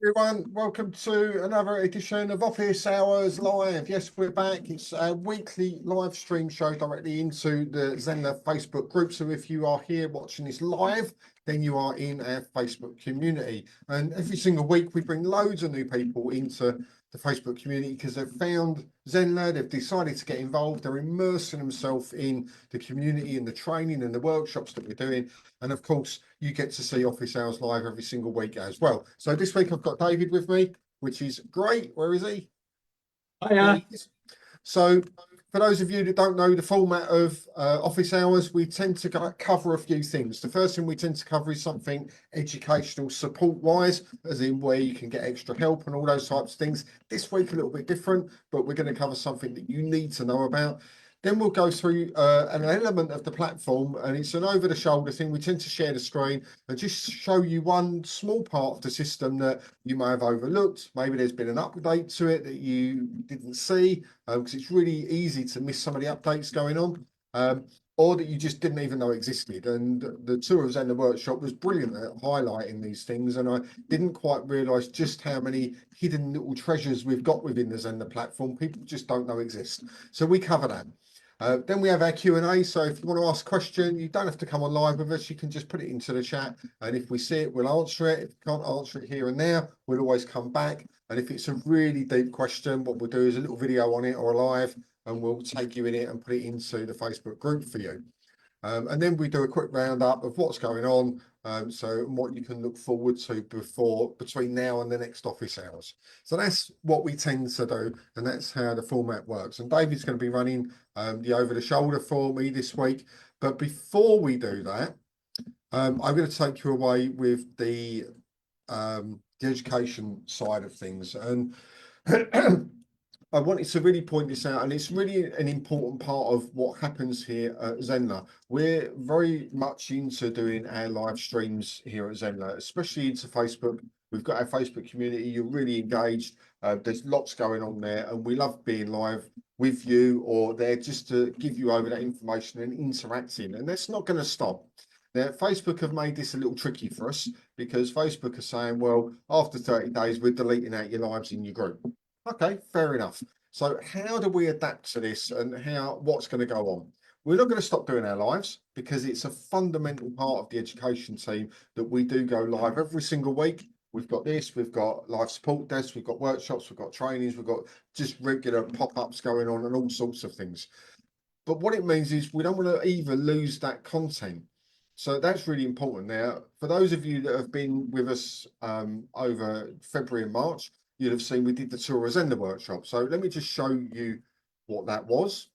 Everyone, welcome to another edition of Office Hours Live. Yes, we're back. It's a weekly live stream show directly into the Zenler Facebook group. So if you are here watching this live, then you are in our Facebook community. And every single week we bring loads of new people into the Facebook community because they've found Zenler, they've decided to get involved, they're immersing themselves in the community and the training and the workshops that we're doing. And of course, you get to see Office Hours Live every single week as well. So this week I've got David with me, which is great. Where is he? There Hiya. he is. So for those of you that don't know the format of Office Hours, we tend to cover a few things. The first thing we tend to cover is something educational support-wise, as in where you can get extra help and all those types of things. This week a little bit different, but we're going to cover something that you need to know about. Then we'll go through an element of the platform, and it's an over-the-shoulder thing. We tend to share the screen and just show you one small part of the system that you may have overlooked. Maybe there's been an update to it that you didn't see, because it's really easy to miss some of the updates going on, or that you just didn't even know existed. And the tour of Zenler Workshop was brilliant at highlighting these things, and I didn't quite realise just how many hidden little treasures we've got within the Zenler platform. People just don't know exist. So we cover that. Then we have our Q&A. So if you want to ask a question, you don't have to come on live with us. You can just put it into the chat. And if we see it, we'll answer it. If we can't answer it here and now, we'll always come back. And if it's a really deep question, what we'll do is a little video on it or a live, and we'll take you in it and put it into the Facebook group for you. And then we do a quick roundup of what's going on, so what you can look forward to between now and the next office hours. So that's what we tend to do, and that's how the format works. And David's going to be running the over the shoulder for me this week. But before we do that, I'm going to take you away with the education side of things. And I wanted to really point this out, and it's really an important part of what happens here at Zenler. We're very much into doing our live streams here at Zenler, especially into Facebook. We've got our Facebook community. You're really engaged. There's lots going on there, and we love being live with you or there just to give you over that information and interacting. And that's not going to stop. Now, Facebook have made this a little tricky for us because Facebook are saying, well, after 30 days, we're deleting out your lives in your group. Okay, fair enough. So how do we adapt to this and what's going to go on? We're not going to stop doing our lives because it's a fundamental part of the education team that we do go live every single week. We've got this, we've got live support desks, we've got workshops, we've got trainings, we've got just regular pop-ups going on and all sorts of things. But what it means is we don't want to either lose that content. So that's really important. Now, for those of you that have been with us over February and March, you'll have seen we did the tour of Zenler workshop. So let me just show you what that was.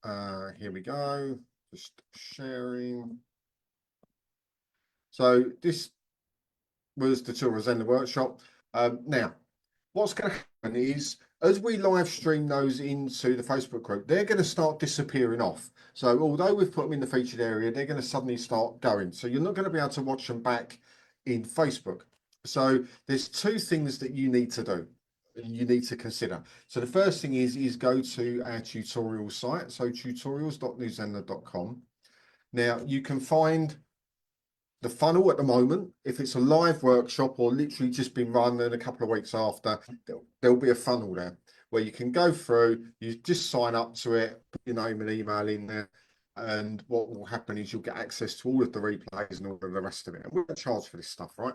Here we go. Just sharing. So this was the tour of Zenler workshop. Now, what's going to happen is as we live stream those into the Facebook group, they're going to start disappearing off. So although we've put them in the featured area, they're going to suddenly start going. So you're not going to be able to watch them back in Facebook. So there's two things that you need to do. You need to consider. So the first thing is go to our tutorial site. So tutorials.newzenler.com. Now you can find the funnel at the moment. If it's a live workshop or literally just been run and a couple of weeks after, there'll be a funnel there where you can go through, you just sign up to it, put your name and email in there, and what will happen is you'll get access to all of the replays and all of the rest of it. And we're going to charge for this stuff, right?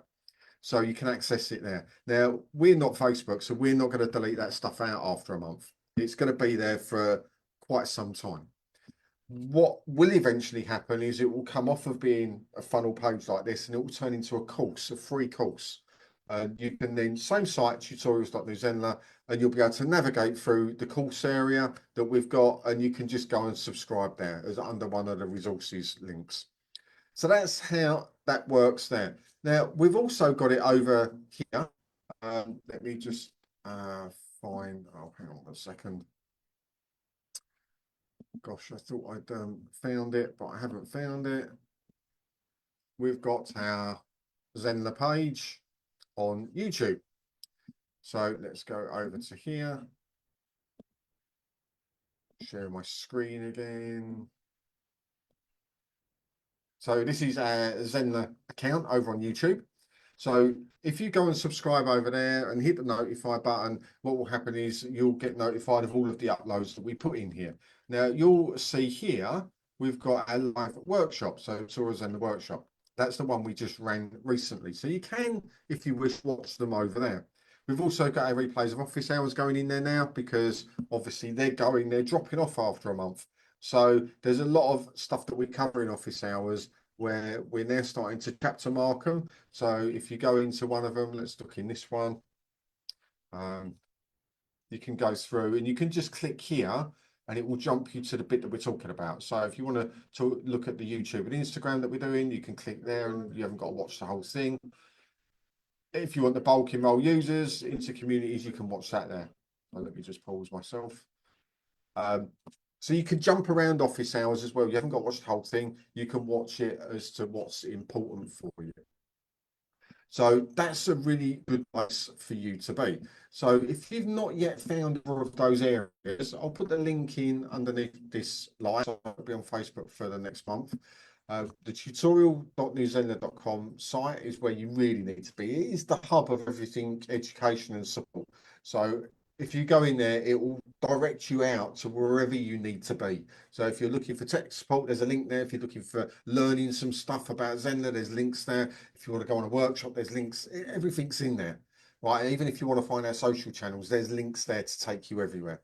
So you can access it there. Now, we're not Facebook, so we're not going to delete that stuff out after a month. It's going to be there for quite some time. What will eventually happen is it will come off of being a funnel page like this and it will turn into a course, a free course. You can then, same site, tutorials.newzenler, and you'll be able to navigate through the course area that we've got, and you can just go and subscribe there as under one of the resources links. So that's how that works there. Now, we've also got it over here. Let me just find, oh, hang on a second. Gosh, I thought I'd found it, but I haven't found it. We've got our Zenler page on YouTube. So let's go over to here. Share my screen again. So this is our Zenler account over on YouTube. So if you go and subscribe over there and hit the notify button, what will happen is you'll get notified of all of the uploads that we put in here. Now you'll see here, we've got a live workshop. So Tours and the workshop. That's the one we just ran recently. So you can, if you wish, watch them over there. We've also got our replays of office hours going in there now because obviously they're dropping off after a month. So there's a lot of stuff that we cover in office hours where we're now starting to chapter mark them. So if you go into one of them, let's look in this one. You can go through and you can just click here and it will jump you to the bit that we're talking about. So if you want to look at the YouTube and Instagram that we're doing, you can click there and you haven't got to watch the whole thing. If you want the bulk enroll users into communities, you can watch that there. So let me just pause myself. So you can jump around office hours as well. You haven't got to watch the whole thing. You can watch it as to what's important for you. So that's a really good place for you to be. So if you've not yet found one of those areas, I'll put the link in underneath this live. So I'll be on Facebook for the next month. The tutorial.newzenler.com site is where you really need to be. It is the hub of everything education and support. So if you go in there, it will direct you out to wherever you need to be. So if you're looking for tech support, there's a link there. If you're looking for learning some stuff about Zenler, there's links there. If you want to go on a workshop, there's links. Everything's in there, right? Even if you want to find our social channels, there's links there to take you everywhere.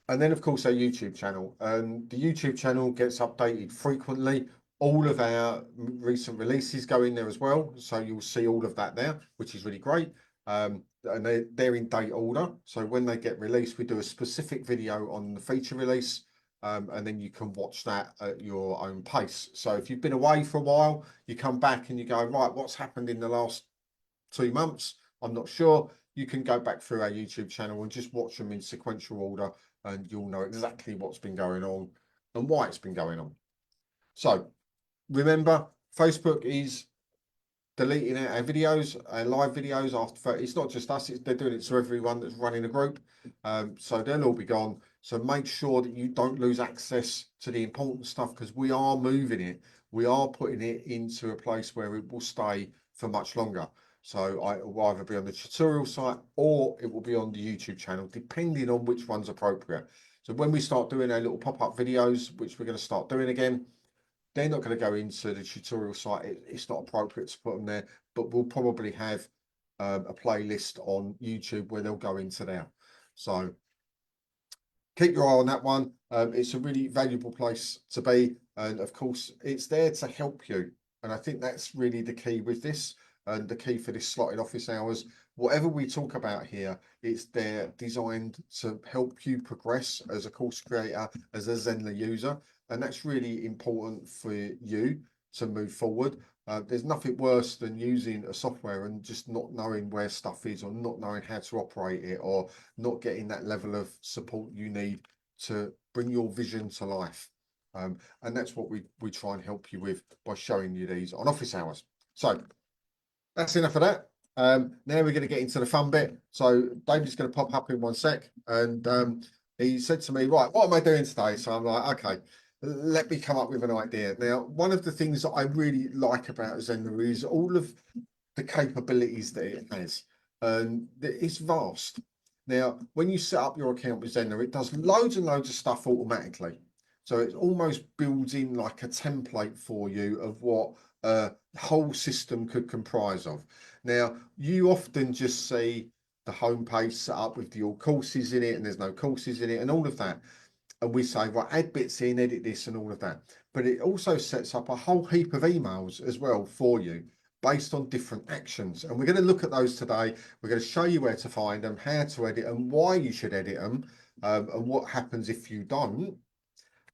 And then, of course, our YouTube channel. The YouTube channel gets updated frequently. All of our recent releases go in there as well. So you'll see all of that there, which is really great. And they're in date order. So when they get released, we do a specific video on the feature release. And then you can watch that at your own pace. So if you've been away for a while, you come back and you go, right, what's happened in the last 2 months? I'm not sure. You can go back through our YouTube channel and just watch them in sequential order, and you'll know exactly what's been going on and why it's been going on. So remember, Facebook is deleting out our videos, our live videos after. It's not just us, they're doing it to everyone that's running a group. So they'll all be gone. So make sure that you don't lose access to the important stuff because we are moving it. We are putting it into a place where it will stay for much longer. So it will either be on the tutorial site or it will be on the YouTube channel, depending on which one's appropriate. So when we start doing our little pop-up videos, which we're going to start doing again, they're not going to go into the tutorial site. It's not appropriate to put them there, but we'll probably have a playlist on YouTube where they'll go into there. So keep your eye on that one. It's a really valuable place to be. And of course, it's there to help you. And I think that's really the key with this and the key for this slotted office hours. Whatever we talk about here, it's there designed to help you progress as a course creator, as a Zenler user. And that's really important for you to move forward. There's nothing worse than using a software and just not knowing where stuff is or not knowing how to operate it or not getting that level of support you need to bring your vision to life. And that's what we try and help you with by showing you these on office hours. So that's enough of that. Now we're going to get into the fun bit. So David's going to pop up in one sec. And he said to me, right, what am I doing today? So I'm like, okay, let me come up with an idea. Now, one of the things that I really like about Zenler is all of the capabilities that it has. And it's vast. Now, when you set up your account with Zenler, it does loads and loads of stuff automatically. So it almost builds in like a template for you of what a whole system could comprise of. Now, you often just see the homepage set up with the all courses in it and there's no courses in it and all of that. And we say, right, add bits in, edit this and all of that. But it also sets up a whole heap of emails as well for you based on different actions. And we're going to look at those today. We're going to show you where to find them, how to edit them, why you should edit them, and what happens if you don't.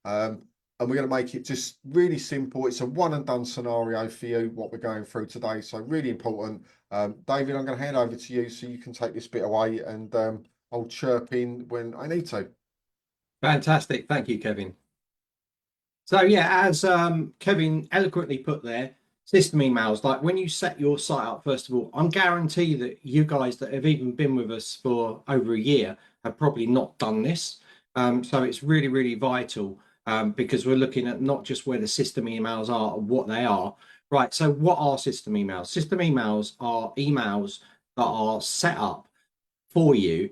And we're going to make it just really simple. It's a one and done scenario for you, what we're going through today. So really important. David, I'm going to hand over to you so you can take this bit away and I'll chirp in when I need to. Fantastic. Thank you, Kevin. So yeah, as Kevin eloquently put there, system emails, like when you set your site up, first of all, I'm guarantee that you guys that have even been with us for over a year have probably not done this. So it's really, really vital because we're looking at not just where the system emails are and what they are, Right, so what are system emails? System emails are emails that are set up for you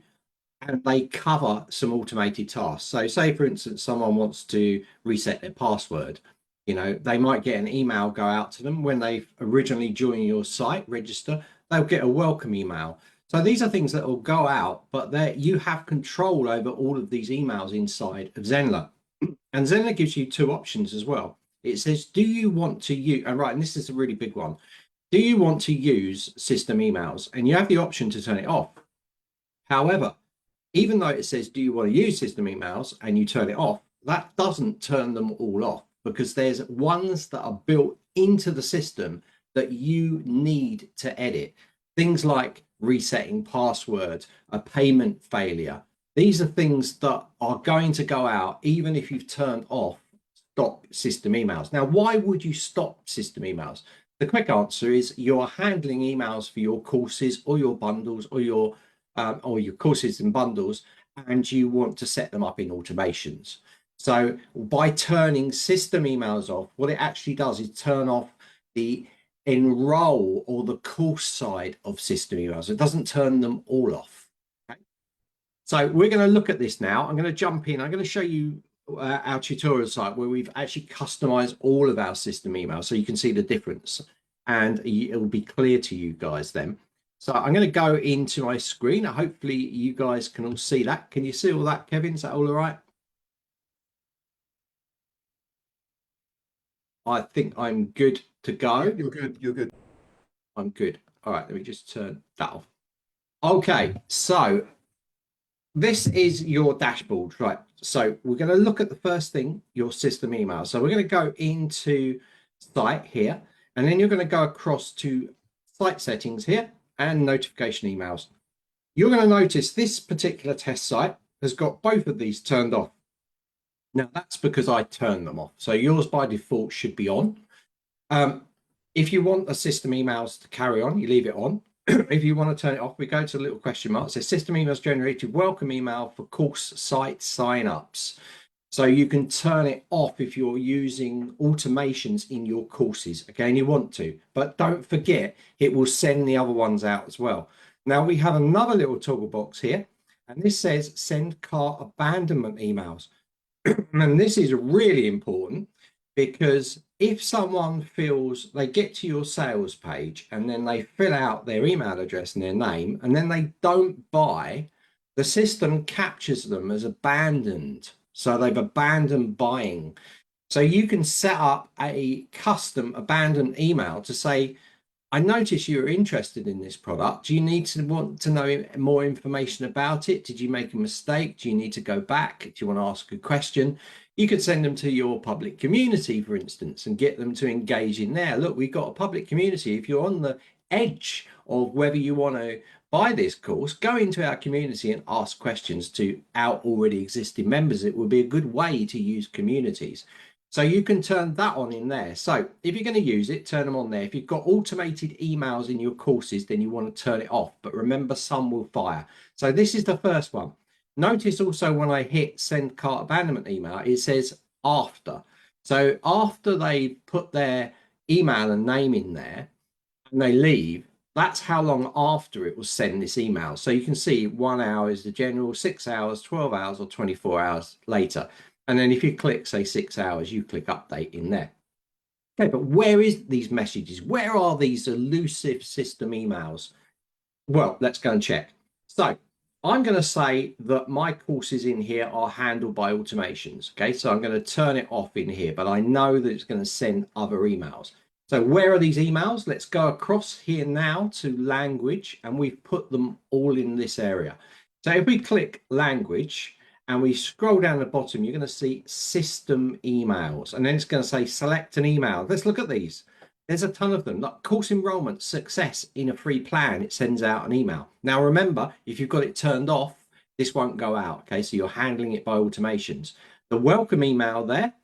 and they cover some automated tasks. So say for instance, someone wants to reset their password, they might get an email go out to them when they originally join your site, register, they'll get a welcome email. So these are things that will go out, but you have control over all of these emails inside of Zenler. And Zenler gives you two options as well. It says, do you want to use, and right, and this is a really big one. Do you want to use system emails? And you have the option to turn it off. However, even though it says, do you want to use system emails and you turn it off, that doesn't turn them all off because there's ones that are built into the system that you need to edit. Things like resetting password, a payment failure. These are things that are going to go out even if you've turned off stop system emails. Now, why would you stop system emails? The quick answer is you're handling emails for your courses or your bundles or your courses and bundles, and you want to set them up in automations. So by turning system emails off, what it actually does is turn off the enroll or the course side of system emails. It doesn't turn them all off. Okay? So we're going to look at this now. I'm going to jump in. I'm going to show you our tutorial site where we've actually customized all of our system emails so you can see the difference and it will be clear to you guys then. So I'm going to go into my screen. Hopefully you guys can all see that. Can you see all that, Kevin? Is that all right? I think I'm good to go. You're good. You're good. I'm good. All right, let me just turn that off. Okay, so this is your dashboard, right? So we're going to look at the first thing, your system email. So we're going to go into site here, and then you're going to go across to site settings here and notification emails. You're going to notice this particular test site has got both of these turned off. Now that's because I turned them off. So yours by default should be on. If you want the system emails to carry on, you leave it on. If you want to turn it off, we go to the little question mark. It says system emails generated welcome email for course site signups. So you can turn it off if you're using automations in your courses. Again, you want to, but don't forget, it will send the other ones out as well. Now we have another little toggle box here, and this says send cart abandonment emails. And this is really important because if someone feels they get to your sales page and then they fill out their email address and their name and then they don't buy, the system captures them as abandoned. So they've abandoned buying. So you can set up a custom abandoned email to say, I notice you're interested in this product. Do you want to know more information about it? Did you make a mistake? Do you need to go back? Do you want to ask a question? You could send them to your public community, for instance, and get them to engage in there. Look, we've got a public community. If you're on the edge of whether you want to buy this course, go into our community and ask questions to our already existing members. It would be a good way to use communities. So you can turn that on in there. So if you're going to use it, turn them on there. If you've got automated emails in your courses, then you want to turn it off. But remember, some will fire. So this is the first one. Notice also when I hit send cart abandonment email, it says after. So after they put their email and name in there and they leave, that's how long after it will send this email. So you can see 1 hour is the general, 6 hours, 12 hours, or 24 hours later. And then if you click, say, 6 hours, you click update in there. Okay, but where is these messages? Where are these elusive system emails? Well, let's go and check. So I'm going to say that my courses in here are handled by automations. Okay, so I'm going to turn it off in here, but I know that it's going to send other emails. So where are these emails? Let's go across here now to language, and we've put them all in this area. So if we click language, and we scroll down the bottom, you're going to see system emails, and then it's going to say select an email. Let's look at these. There's a ton of them. Like course enrollment success in a free plan, it sends out an email. Now remember, if you've got it turned off, this won't go out. Okay, so you're handling it by automations. The welcome email there,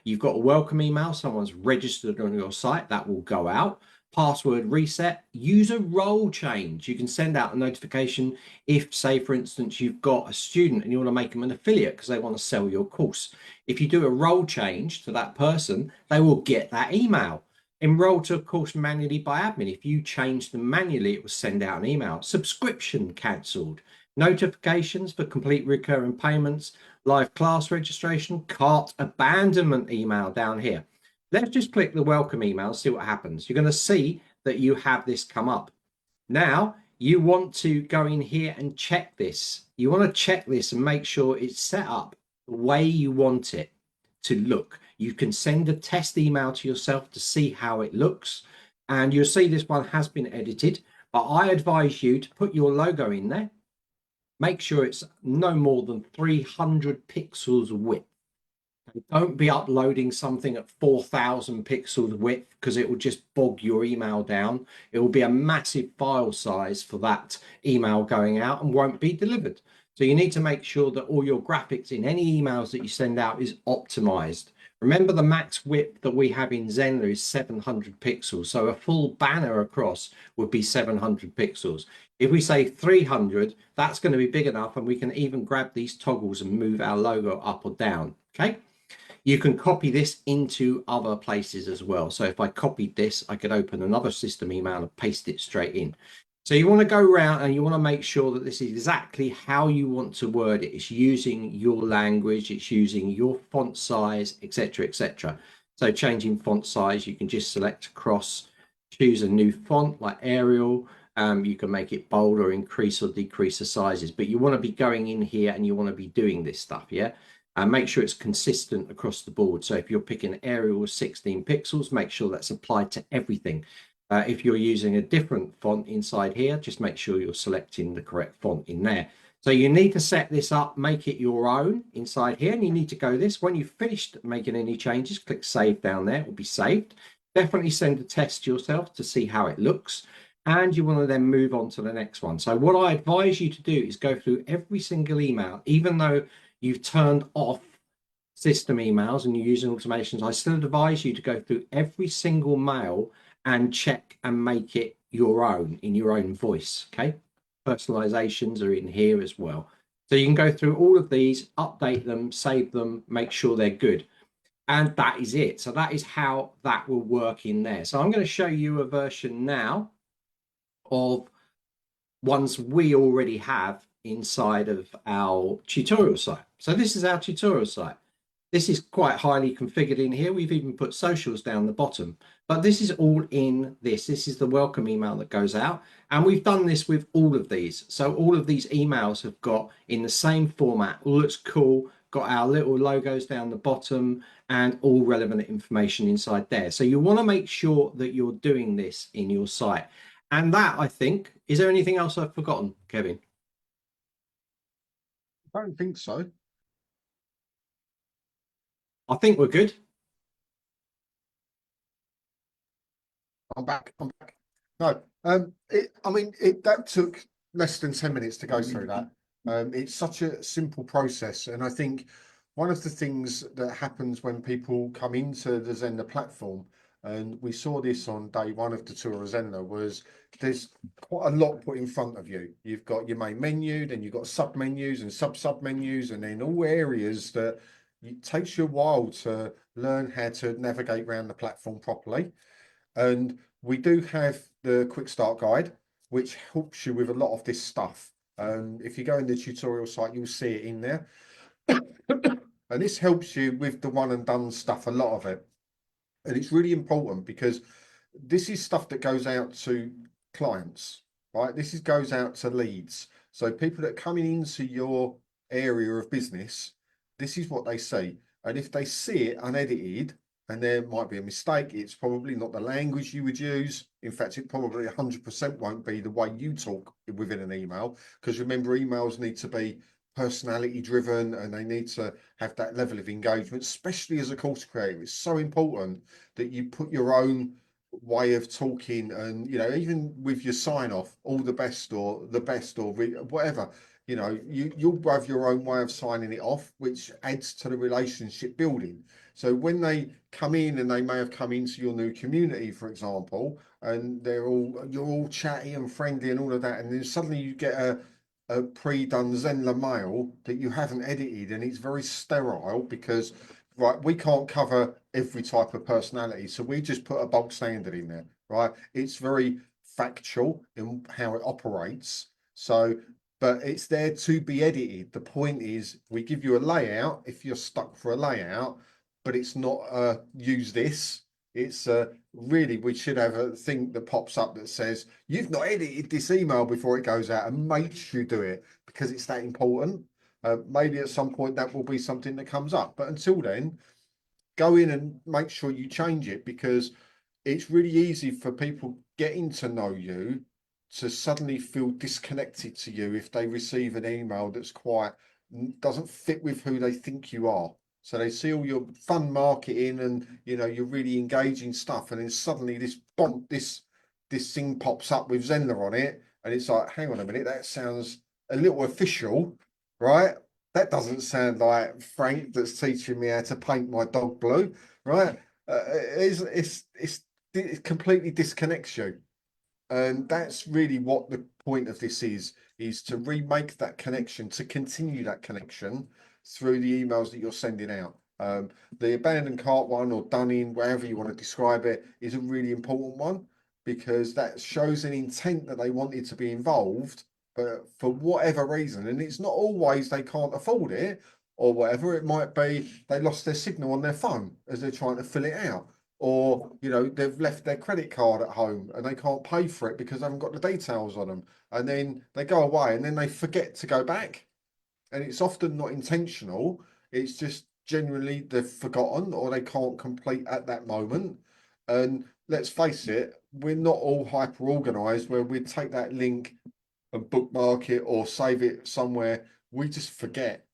you've got a welcome email, someone's registered on your site, that will go out. Password reset, user role change. You can send out a notification if, say, for instance, you've got a student and you want to make them an affiliate because they want to sell your course. If you do a role change to that person, they will get that email. Enrolled to a course manually by admin. If you change them manually, it will send out an email. Subscription cancelled. Notifications for complete recurring payments, live class registration, cart abandonment email down here. Let's just click the welcome email, see what happens. You're going to see that you have this come up. Now, you want to go in here and check this. You want to check this and make sure it's set up the way you want it to look. You can send a test email to yourself to see how it looks. And you'll see this one has been edited, but I advise you to put your logo in there. Make sure it's no more than 300 pixels width. Don't be uploading something at 4,000 pixels width because it will just bog your email down. It will be a massive file size for that email going out and won't be delivered. So you need to make sure that all your graphics in any emails that you send out is optimized. Remember, the max width that we have in Zenler is 700 pixels. So a full banner across would be 700 pixels. If we say 300, that's going to be big enough, and we can even grab these toggles and move our logo up or down. Okay. You can copy this into other places as well. So if I copied this, I could open another system email and paste it straight in. So you want to go around and you want to make sure that this is exactly how you want to word it. It's using your language, it's using your font size, etc., etc. So changing font size, you can just select across, choose a new font like Arial. You can make it bold or increase or decrease the sizes, but you want to be going in here and you want to be doing this stuff, yeah? And make sure it's consistent across the board. So if you're picking Arial 16 pixels, make sure that's applied to everything. If you're using a different font inside here, just make sure you're selecting the correct font in there. So you need to set this up, make it your own inside here, and you need to go this. When you've finished making any changes, click save down there, it will be saved. Definitely send a test to yourself to see how it looks. And you want to then move on to the next one. So what I advise you to do is go through every single email, even though you've turned off system emails and you're using automations, I still advise you to go through every single mail and check and make it your own in your own voice. Okay. Personalizations are in here as well. So you can go through all of these, update them, save them, make sure they're good. And that is it. So that is how that will work in there. So I'm going to show you a version now of ones we already have inside of our tutorial site. So this is our tutorial site. This is quite highly configured in here. We've even put socials down the bottom, but this is all in this. This is the welcome email that goes out. And we've done this with all of these. So all of these emails have got in the same format, all looks cool, got our little logos down the bottom and all relevant information inside there. So you want to make sure that you're doing this in your site. And that, I think, is there anything else I've forgotten, Kevin? I don't think so. I think we're good. I'm back. No, I mean, that took less than 10 minutes to go through that. It's such a simple process. And I think one of the things that happens when people come into the Zenler platform, and we saw this on day one of the tour of Zenler, was there's quite a lot put in front of you. You've got your main menu, then you've got sub menus and sub menus, and then all areas that it takes you a while to learn how to navigate around the platform properly. And we do have the quick start guide, which helps you with a lot of this stuff. If you go in the tutorial site, you'll see it in there. And this helps you with the one and done stuff, a lot of it. And it's really important because this is stuff that goes out to clients, right? This goes out to leads. So people that are coming into your area of business, this is what they see. And if they see it unedited, and there might be a mistake, it's probably not the language you would use. In fact, it probably 100% won't be the way you talk within an email, because remember, emails need to be personality driven and they need to have that level of engagement, especially as a course creator. It's so important that you put your own way of talking, and even with your sign off, all the best or the best or whatever, you'll have your own way of signing it off, which adds to the relationship building. So when they come in, and they may have come into your new community, for example, and you're all chatty and friendly and all of that, and then suddenly you get a pre-done Zenler mail that you haven't edited, and it's very sterile because, right, we can't cover every type of personality, so we just put a bulk standard in there, right? It's very factual in how it operates. So, but it's there to be edited. The point is, we give you a layout if you're stuck for a layout, but it's not use this. It's really, we should have a thing that pops up that says you've not edited this email before it goes out, and makes you do it because it's that important. Maybe at some point that will be something that comes up, but until then, go in and make sure you change it, because it's really easy for people getting to know you to suddenly feel disconnected to you if they receive an email that's quite doesn't fit with who they think you are. So they see all your fun marketing and you're really engaging stuff, and then suddenly this bomb, this thing pops up with Zenler on it, and it's like, hang on a minute, that sounds a little official, right? That doesn't sound like Frank that's teaching me how to paint my dog blue, right? It completely disconnects you. And that's really what the point of this is to remake that connection, to continue that connection through the emails that you're sending out. The abandoned cart one, or done in, wherever you want to describe it, is a really important one, because that shows an intent that they wanted to be involved, but for whatever reason, and it's not always they can't afford it or whatever, it might be they lost their signal on their phone as they're trying to fill it out, or they've left their credit card at home and they can't pay for it because they haven't got the details on them, and then they go away and then they forget to go back, and it's often not intentional. It's just generally they've forgotten or they can't complete at that moment. And let's face it, we're not all hyper organized where we take that link and bookmark it or save it somewhere. We just forget.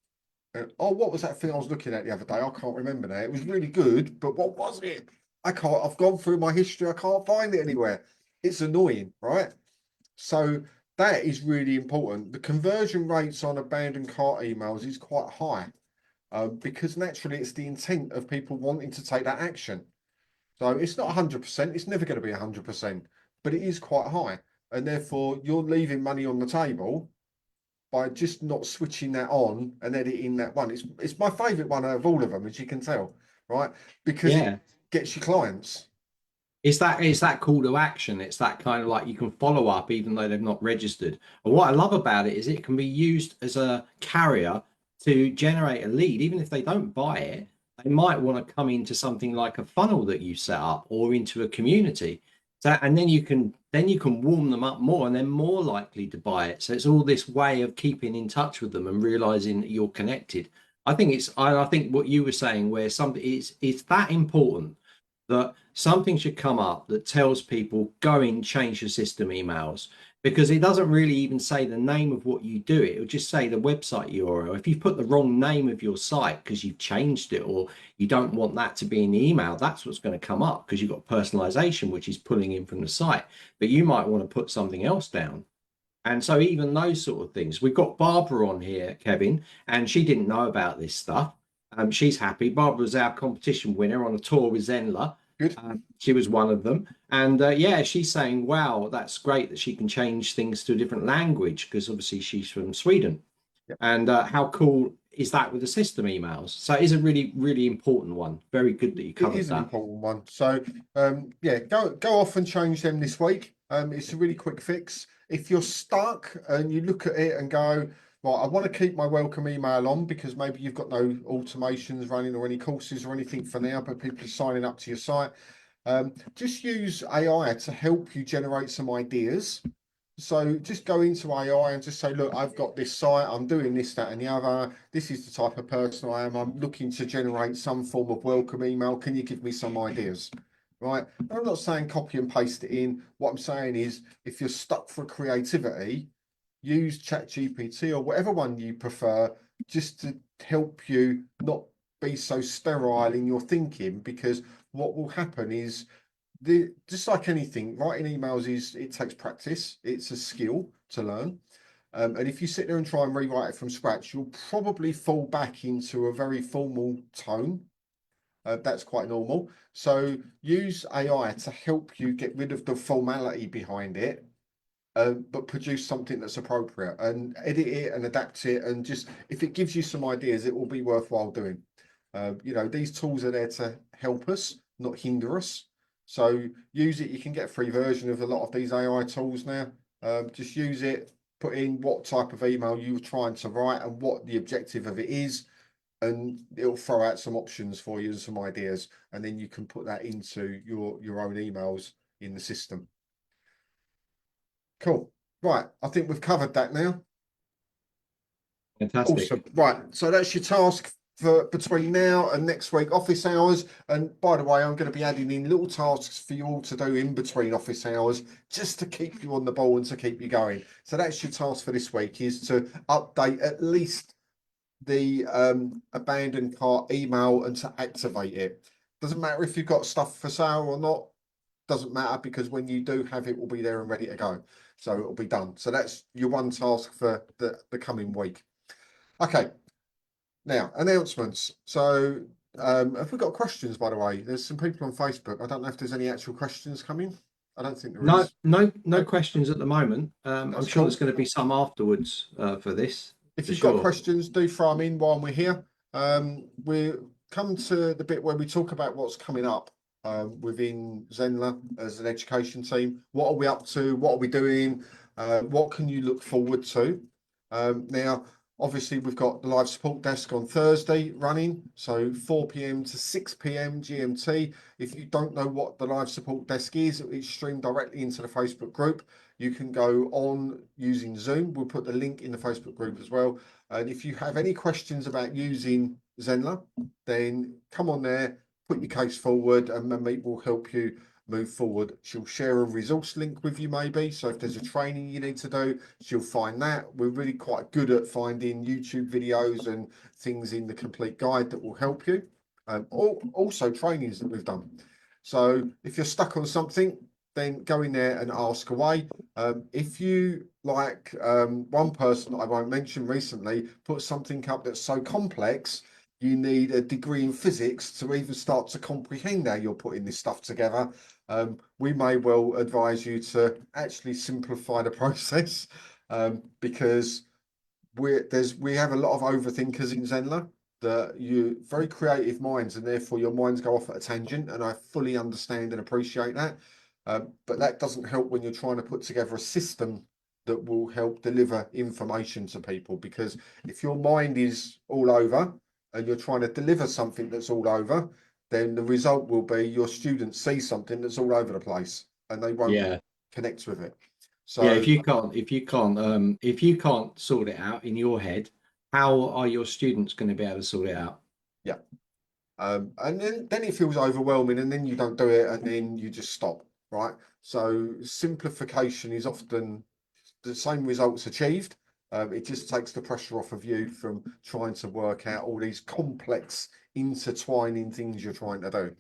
And, oh, what was that thing I was looking at the other day? I can't remember now. It was really good, but what was it? I can't. I've gone through my history. I can't find it anywhere. It's annoying, right? So that is really important. The conversion rates on abandoned cart emails is quite high, because naturally it's the intent of people wanting to take that action. So it's not 100%. It's never going to be 100%, but it is quite high, and therefore you're leaving money on the table by just not switching that on and editing that one. It's my favorite one out of all of them, as you can tell, right? Because it Yeah. gets you clients. It's that call to action. It's that kind of like you can follow up even though they've not registered. And what I love about it is it can be used as a carrier to generate a lead. Even if they don't buy it, they might want to come into something like a funnel that you set up or into a community. So, and then you can warm them up more and they're more likely to buy it. So it's all this way of keeping in touch with them and realizing that you're connected. I think what you were saying, where something it's that important that something should come up that tells people go in, change your system emails, because it doesn't really even say the name of what you do. It will just say the website URL. If you put the wrong name of your site because you've changed it or you don't want that to be in the email, that's what's going to come up because you've got personalization, which is pulling in from the site. But you might want to put something else down. And so even those sort of things. We've got Barbara on here, Kevin, and she didn't know about this stuff. She's happy. Barbara was our competition winner on a tour with Zenler. Good. She was one of them. And yeah, she's saying, wow, that's great that she can change things to a different language because obviously she's from Sweden. Yep. And how cool is that with the system emails? So it is a really, really important one. Very good that you It covered is an that. important one. So yeah, go off and change them this week. It's a really quick fix. If you're stuck and you look at it and go, right, I want to keep my welcome email on because maybe you've got no automations running or any courses or anything for now, but people are signing up to your site. Just use AI to help you generate some ideas. So just go into AI and just say, look, I've got this site, I'm doing this, that, and the other. This is the type of person I am. I'm looking to generate some form of welcome email. Can you give me some ideas? Right. And I'm not saying copy and paste it in. What I'm saying is, if you're stuck for creativity, use ChatGPT or whatever one you prefer, just to help you not be so sterile in your thinking, because what will happen is just like anything, writing emails it takes practice. It's a skill to learn. And if you sit there and try and rewrite it from scratch, you'll probably fall back into a very formal tone. That's quite normal. So use AI to help you get rid of the formality behind it, but produce something that's appropriate and edit it and adapt it. And just if it gives you some ideas, it will be worthwhile doing. You know, these tools are there to help us, not hinder us. So use it. You can get a free version of a lot of these AI tools now. Just use it, put in what type of email you're trying to write and what the objective of it is, and it'll throw out some options for you and some ideas, and then you can put that into your own emails in the system. Cool. Right, I think we've covered that now. Fantastic. Awesome. Right, so that's your task for between now and next week, office hours. And by the way, I'm going to be adding in little tasks for you all to do in between office hours, just to keep you on the ball and to keep you going. So that's your task for this week, is to update at least the abandoned cart email and to activate it. Doesn't matter if you've got stuff for sale or not. Doesn't matter, because when you do have it, will be there and ready to go. So it'll be done. So that's your one task for the coming week. Okay, now announcements. So have we got questions, by the way? There's some people on Facebook. I don't know if there's any actual questions coming. I don't think there No, is. no questions at the moment. I'm That's sure cool. there's going to be some afterwards for this, If for you've got sure. questions, do throw them in while we're here. We come to the bit where we talk about what's coming up within Zenler as an education team. What are we up to? What are we doing? What can you look forward to? Now, obviously, we've got the live support desk on Thursday running, so 4 p.m. to 6 p.m. GMT. If you don't know what the live support desk is, it's streamed directly into the Facebook group. You can go on using Zoom. We'll put the link in the Facebook group as well. And if you have any questions about using Zenler, then come on there, put your case forward, and Mamie will help you move forward. She'll share a resource link with you, maybe. So if there's a training you need to do, she'll find that. We're really quite good at finding YouTube videos and things in the complete guide that will help you. Also trainings that we've done. So if you're stuck on something, then go in there and ask away. If you like, one person I won't mention recently put something up that's so complex, you need a degree in physics to even start to comprehend how you're putting this stuff together. We may well advise you to actually simplify the process, because we have a lot of overthinkers in Zenler, that you very creative minds, and therefore your minds go off at a tangent, and I fully understand and appreciate that. But that doesn't help when you're trying to put together a system that will help deliver information to people, because if your mind is all over and you're trying to deliver something that's all over, then the result will be your students see something that's all over the place and they won't Yeah, connect with it. yeah. So If you can't sort it out in your head, how are your students going to be able to sort it out? yeah. And then it feels overwhelming, and then you don't do it, and then you just stop, right? So simplification is often the same results achieved. It just takes the pressure off of you from trying to work out all these complex intertwining things you're trying to do.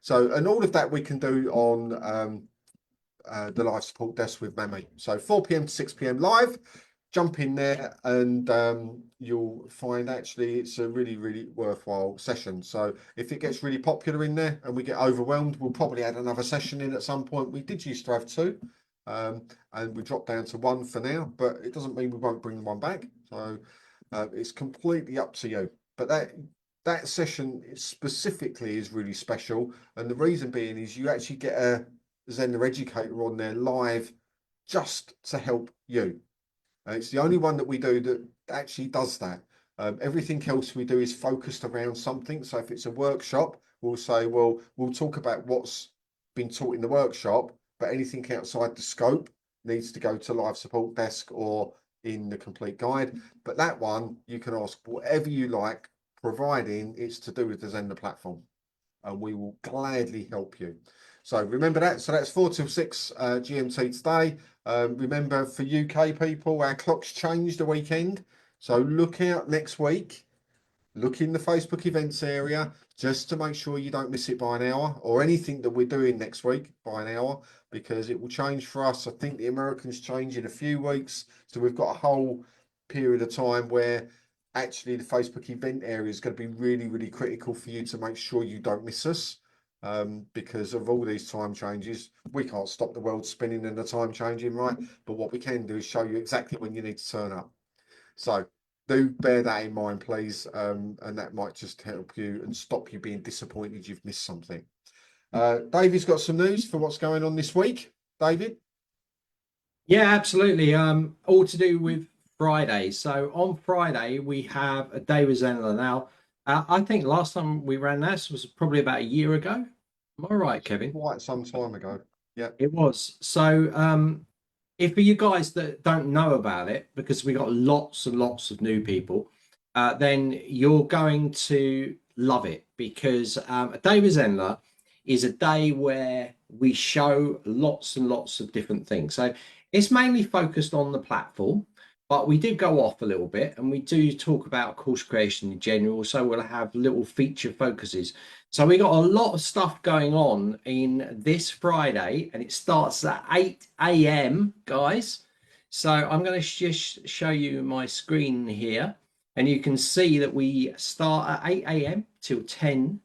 So, and all of that we can do on the live support desk with Mammy. So 4 p.m. to 6 p.m. live. Jump in there, and you'll find actually it's a really, really worthwhile session. So if it gets really popular in there and we get overwhelmed, we'll probably add another session in at some point. We did used to have two, and we dropped down to one for now, but it doesn't mean we won't bring one back. So it's completely up to you. But that session specifically is really special, and the reason being is you actually get a Zenler educator on there live just to help you. It's the only one that we do that actually does that. Everything else we do is focused around something. So if it's a workshop, we'll say, well, we'll talk about what's been taught in the workshop, but anything outside the scope needs to go to live support desk or in the complete guide. But that one, you can ask whatever you like, providing it's to do with the Zenler platform, and we will gladly help you. So remember that. So that's 4 till 6 GMT today. Remember, for UK people, our clocks changed the weekend. So look out next week. Look in the Facebook events area just to make sure you don't miss it by an hour, or anything that we're doing next week by an hour, because it will change for us. I think the Americans change in a few weeks. So we've got a whole period of time where actually the Facebook event area is going to be really, really critical for you to make sure you don't miss us. because of all these time changes. We can't stop the world spinning and the time changing, right? But what we can do is show you exactly when you need to turn up. So do bear that in mind, please. And that might just help you and stop you being disappointed you've missed something. David's got some news for what's going on this week. David? Yeah, absolutely. All to do with Friday. So on Friday we have a day with Zenler. Now, I think last time we ran this was probably about a year ago. Am I right, Kevin? Quite some time ago. Yeah. It was. So if for you guys that don't know about it, because we got lots and lots of new people, then you're going to love it because a day with Zenler is a day where we show lots and lots of different things. So it's mainly focused on the platform, but we do go off a little bit and we do talk about course creation in general. So we'll have little feature focuses. So we got a lot of stuff going on in this Friday, and it starts at 8 a.m., guys. So I'm going to just show you my screen here, and you can see that we start at 8 a.m. till 10,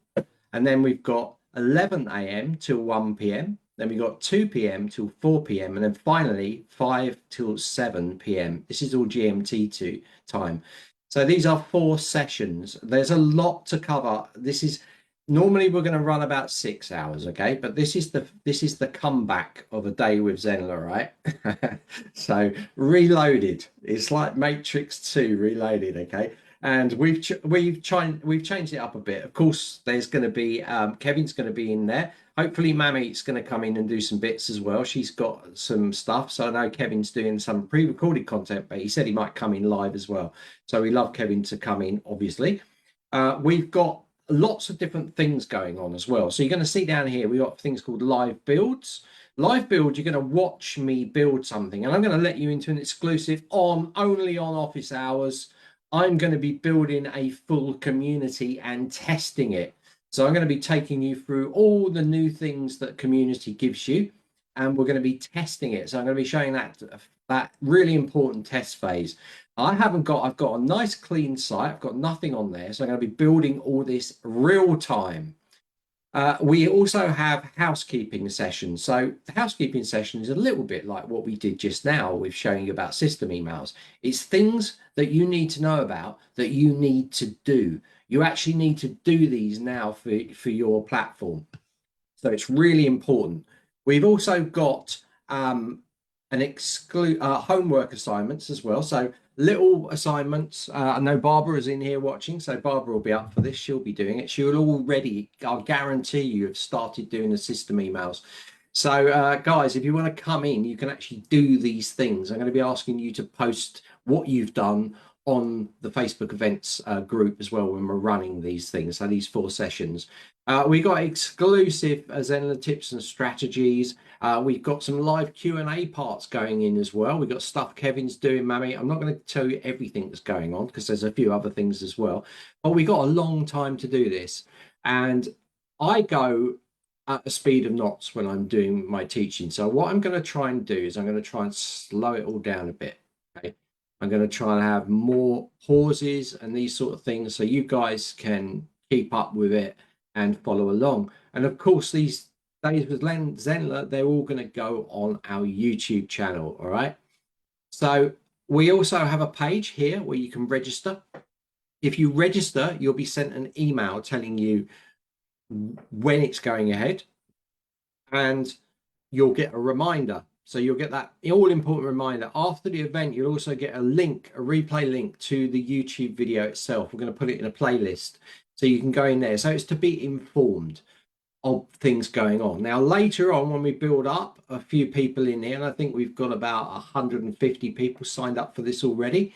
and then we've got 11 a.m. till 1 p.m. Then we got 2 p.m. till 4 p.m. and then finally 5 till 7 p.m. This is all GMT time. So these are 4 sessions. There's a lot to cover. This is normally we're going to run about 6 hours, okay? But this is the comeback of a day with Zenler, right? So reloaded. It's like Matrix 2 reloaded, okay? And we've changed it up a bit. Of course, there's going to be Kevin's going to be in there. Hopefully, Mamit's going to come in and do some bits as well. She's got some stuff. So I know Kevin's doing some pre-recorded content, but he said he might come in live as well. So we love Kevin to come in, obviously. We've got lots of different things going on as well. So you're going to see down here, we've got things called live builds. Live build, you're going to watch me build something. And I'm going to let you into an exclusive only on office hours. I'm going to be building a full community and testing it. So I'm going to be taking you through all the new things that community gives you, and we're going to be testing it. So I'm going to be showing that really important test phase. I've got a nice clean site. I've got nothing on there. So I'm going to be building all this real time. We also have housekeeping sessions. So the housekeeping session is a little bit like what we did just now with showing you about system emails. It's things that you need to know about that you need to do. You actually need to do these now for your platform. So it's really important. We've also got homework assignments as well. So little assignments. I know Barbara is in here watching, so Barbara will be up for this. She'll be doing it. She'll already, I'll guarantee you, have started doing the system emails. So guys, if you want to come in, you can actually do these things. I'm going to be asking you to post what you've done on the Facebook events group as well when we're running these things. So these 4 sessions. We got exclusive Zenler tips and strategies. We've got some live Q&A parts going in as well. We've got stuff Kevin's doing, Mammy. I'm not going to tell you everything that's going on because there's a few other things as well. But we got a long time to do this. And I go at the speed of knots when I'm doing my teaching. So what I'm going to try and do is I'm going to try and slow it all down a bit. Okay. I'm going to try and have more pauses and these sort of things so you guys can keep up with it and follow along. And of course, these days with Zenler, they're all going to go on our YouTube channel. All right. So we also have a page here where you can register. If you register, you'll be sent an email telling you when it's going ahead, and you'll get a reminder. So you'll get that all important reminder after the event. You'll also get a replay link to the YouTube video itself. We're going to put it in a playlist so you can go in there. So it's to be informed of things going on. Now, later on, when we build up a few people in here, and I think we've got about 150 people signed up for this already,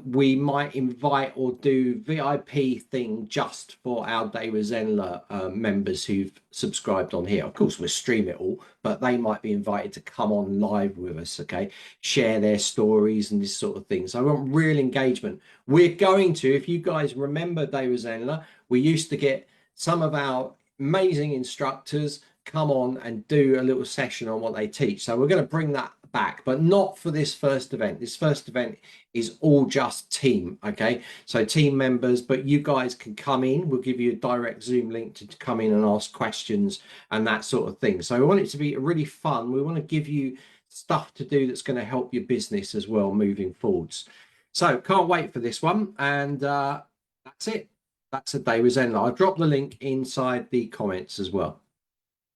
we might invite or do VIP thing just for our Day with Zenler members who've subscribed on here. Of course, we'll stream it all, but they might be invited to come on live with us, okay? Share their stories and this sort of thing. So I want real engagement. We're going to, if you guys remember Day with Zenler, we used to get some of our amazing instructors come on and do a little session on what they teach. So we're going to bring that back, but not for this first event. This first event is all just team, okay? So team members, but you guys can come in. We'll give you a direct Zoom link to come in and ask questions and that sort of thing. So we want it to be really fun. We want to give you stuff to do that's going to help your business as well moving forwards. So can't wait for this one. And that's it. That's a day with Zenler. I'll drop the link inside the comments as well.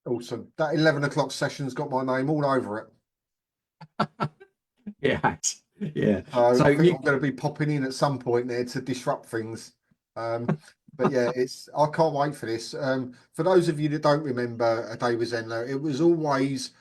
Awesome. That 11 o'clock session's got my name all over it. Yeah. Yeah. So So I think you, I'm going to be popping in at some point there to disrupt things. But yeah, I can't wait for this. For those of you that don't remember A Day with Zenler, it was always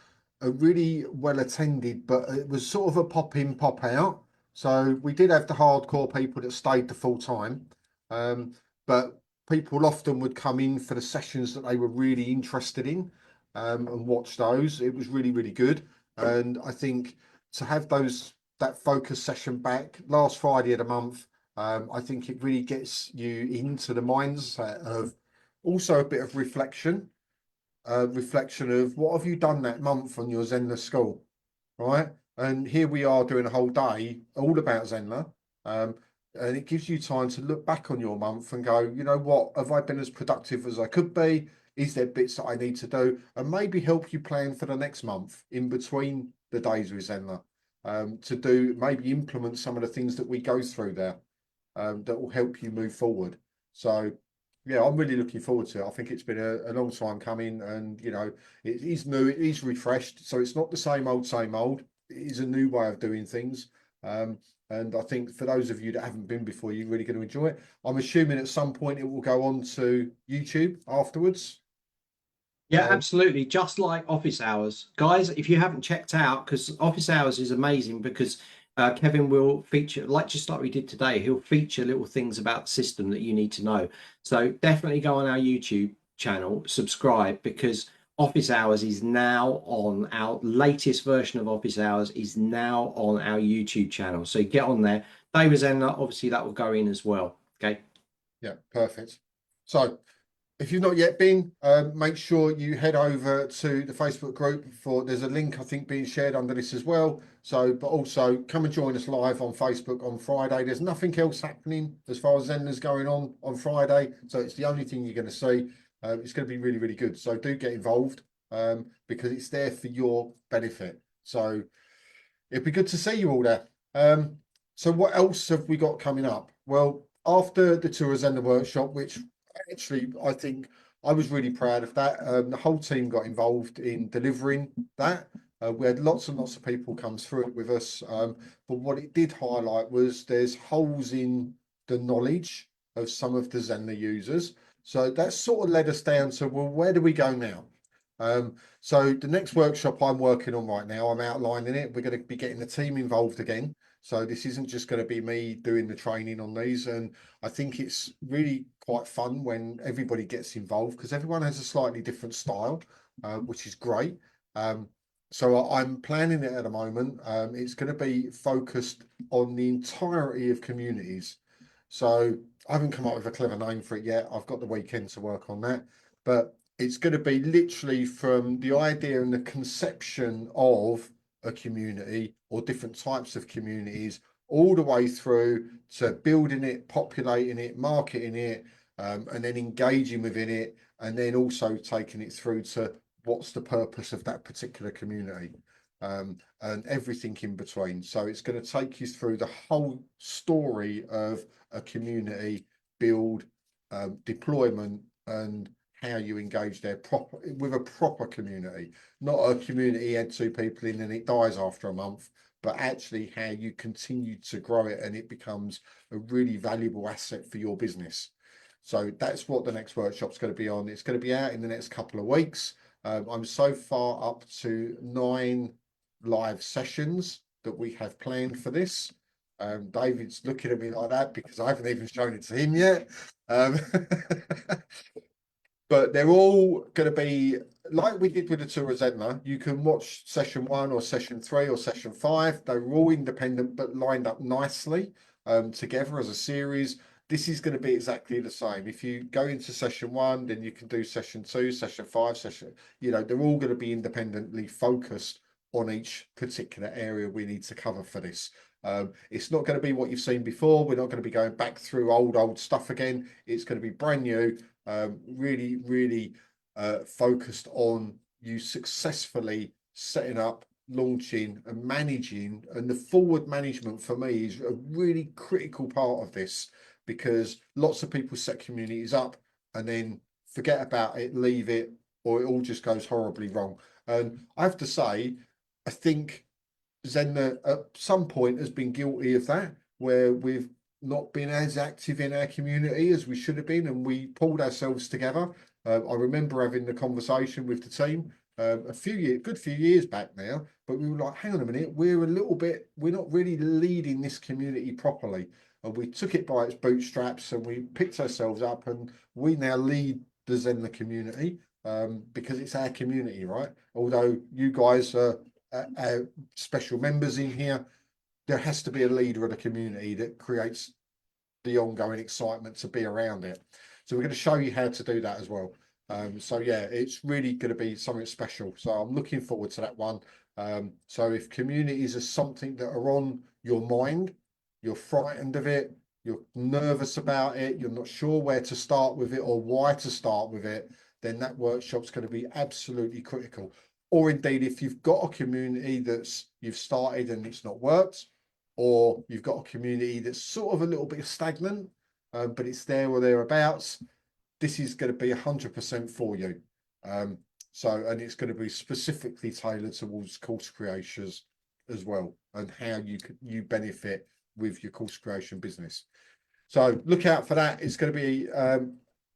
a really well attended, but it was sort of a pop in, pop out. So we did have the hardcore people that stayed the full time. But people often would come in for the sessions that they were really interested in, and watch those. It was really, really good. And I think to have that focus session back last Friday of the month, I think it really gets you into the mindset of also a bit of reflection, reflection of what have you done that month on your Zenler school, right? And here we are doing a whole day all about Zenler. And it gives you time to look back on your month and go, you know what, have I been as productive as I could be? Is there bits that I need to do? And maybe help you plan for the next month in between the days with Zenler, to do, maybe implement some of the things that we go through there, that will help you move forward. So yeah, I'm really looking forward to it. I think it's been a long time coming, and you know, it is new, it is refreshed, so it's not the same old, same old. It is a new way of doing things. And I think for those of you that haven't been before, you're really going to enjoy it. I'm assuming at some point it will go on to YouTube afterwards. yeah, absolutely. Just like office hours. Guys, if you haven't checked out, because office hours is amazing because Kevin will feature, like just like we did today, he'll feature little things about the system that you need to know. So definitely go on our YouTube channel, subscribe, because office hours is now on our latest version of office hours is now on our YouTube channel. So get on there. David Zenler, obviously that will go in as well. Okay. Yeah, perfect. So if you've not yet been, make sure you head over to the Facebook group there's a link I think being shared under this as well. So, but also come and join us live on Facebook on Friday. There's nothing else happening as far as Zenler's going on Friday. So it's the only thing you're going to see. It's going to be really, really good. So do get involved, because it's there for your benefit. So it'd be good to see you all there. So what else have we got coming up? Well, after the tours and the workshop, which actually I think I was really proud of that. The whole team got involved in delivering that. We had lots and lots of people come through it with us. But what it did highlight was there's holes in the knowledge of some of the Zenler users. So that sort of led us down to, well, where do we go now? So the next workshop I'm working on right now, I'm outlining it. We're going to be getting the team involved again. So this isn't just going to be me doing the training on these. And I think it's really quite fun when everybody gets involved because everyone has a slightly different style, which is great. So I'm planning it at the moment. It's going to be focused on the entirety of communities. So I haven't come up with a clever name for it yet. I've got the weekend to work on that. But it's going to be literally from the idea and the conception of a community or different types of communities all the way through to building it, populating it, marketing it, and then engaging within it, and then also taking it through to what's the purpose of that particular community, and everything in between. So it's going to take you through the whole story of a community build, deployment, and how you engage there with a proper community, not a community had two people in and it dies after a month, but actually how you continue to grow it and it becomes a really valuable asset for your business. So that's what the next workshop's going to be on. It's going to be out in the next couple of weeks. I'm so far up to 9 live sessions that we have planned for this. David's looking at me like that because I haven't even shown it to him yet. But they're all going to be like we did with the tour of Zenler. You can watch session 1 or session 3 or session 5. They're all independent but lined up nicely, together as a series. This is going to be exactly the same. If you go into session 1, then you can do session 2, session 5, they're all going to be independently focused on each particular area we need to cover for this. It's not going to be what you've seen before. We're not going to be going back through old stuff again. It's going to be brand new, really focused on you successfully setting up, launching and managing. And the forward management for me is a really critical part of this, because lots of people set communities up and then forget about it, leave it, or it all just goes horribly wrong. And I have to say, I think Zenler at some point has been guilty of that, where we've not been as active in our community as we should have been, and we pulled ourselves together. I remember having the conversation with the team a good few years back now, but we were like, hang on a minute, we're not really leading this community properly. And we took it by its bootstraps and we picked ourselves up, and we now lead the Zenler community because it's our community, right? Although you guys are special members in here, there has to be a leader of the community that creates the ongoing excitement to be around it. So we're going to show you how to do that as well. So yeah, it's really going to be something special. So I'm looking forward to that one. So if communities are something that are on your mind, you're frightened of it, you're nervous about it, you're not sure where to start with it or why to start with it, then that workshop's going to be absolutely critical. Or indeed, if you've got a community that's you've started and it's not worked, or you've got a community that's sort of a little bit stagnant, but it's there or thereabouts, this is going to be 100% for you. And it's going to be specifically tailored towards course creators as well, and how you benefit with your course creation business. So look out for that. It's going to be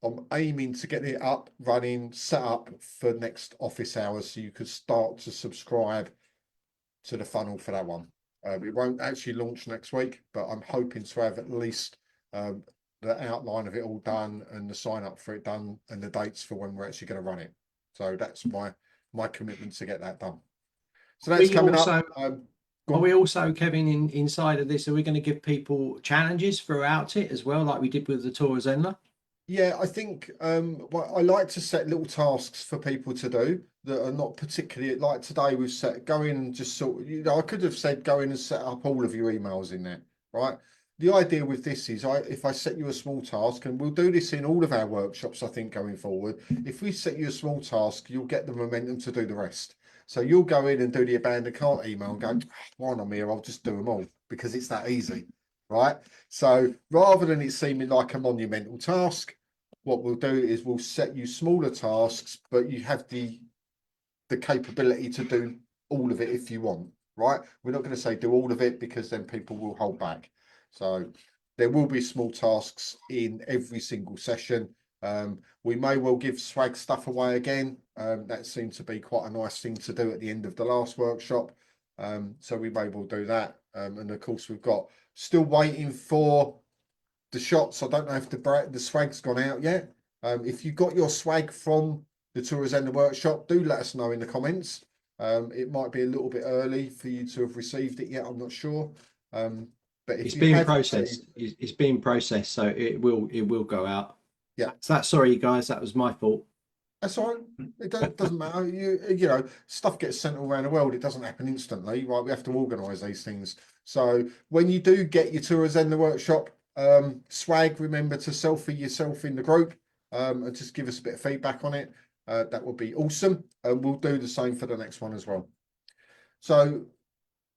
I'm aiming to get it up, running, set up for next office hours, so you could start to subscribe to the funnel for that one. It won't actually launch next week, but I'm hoping to have at least the outline of it all done and the sign up for it done and the dates for when we're actually going to run it. So that's my commitment to get that done. So that's coming up. Are we also, Kevin, inside of this, are we going to give people challenges throughout it as well, like we did with the Tour of Zenler? Yeah, I think I like to set little tasks for people to do that are not particularly, like today we've set go in and just sort of, I could have said go in and set up all of your emails in there, right? The idea with this is if I set you a small task, and we'll do this in all of our workshops, I think, going forward, if we set you a small task, you'll get the momentum to do the rest. So you'll go in and do the abandoned cart email and go, while I'm here, I'll just do them all because it's that easy, right? So rather than it seeming like a monumental task, what we'll do is we'll set you smaller tasks, but you have the capability to do all of it if you want, right? We're not going to say do all of it, because then people will hold back. So there will be small tasks in every single session. We may well give swag stuff away again. That seemed to be quite a nice thing to do at the end of the last workshop. So we may well do that. And of course, we've got still waiting for the shots. I don't know if the swag's gone out yet. If you got your swag from the Tour of Zenler workshop, do let us know in the comments. It might be a little bit early for you to have received it yet. I'm not sure. But if it's you being have processed, received, it's being processed, so it will go out. yeah. So sorry, guys, that was my fault. That's all right. It doesn't matter. You know, stuff gets sent all around the world. It doesn't happen instantly, right? We have to organise these things. So when you do get your Tour of Zenler workshop swag, remember to selfie yourself in the group and just give us a bit of feedback on it. That would be awesome. And we'll do the same for the next one as well. So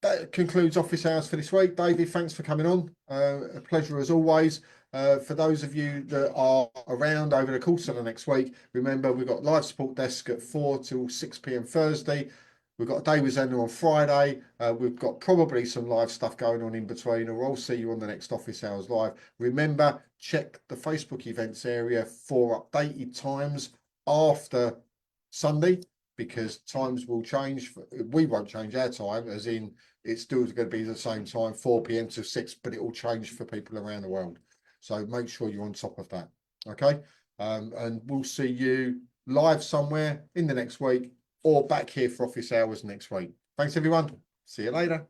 that concludes office hours for this week. David, thanks for coming on. A pleasure as always. For those of you that are around over the course of the next week, remember we've got live support desk at 4 till 6 p.m. Thursday. We've got a day with Zenler on Friday. We've got probably some live stuff going on in between, or I'll see you on the next office hours live. Remember, check the Facebook events area for updated times after Sunday, because times will change. We won't change our time, as in it's still going to be the same time, 4 p.m. to 6, but it will change for people around the world. So make sure you're on top of that. Okay. And we'll see you live somewhere in the next week, or back here for office hours next week. Thanks, everyone. See you later.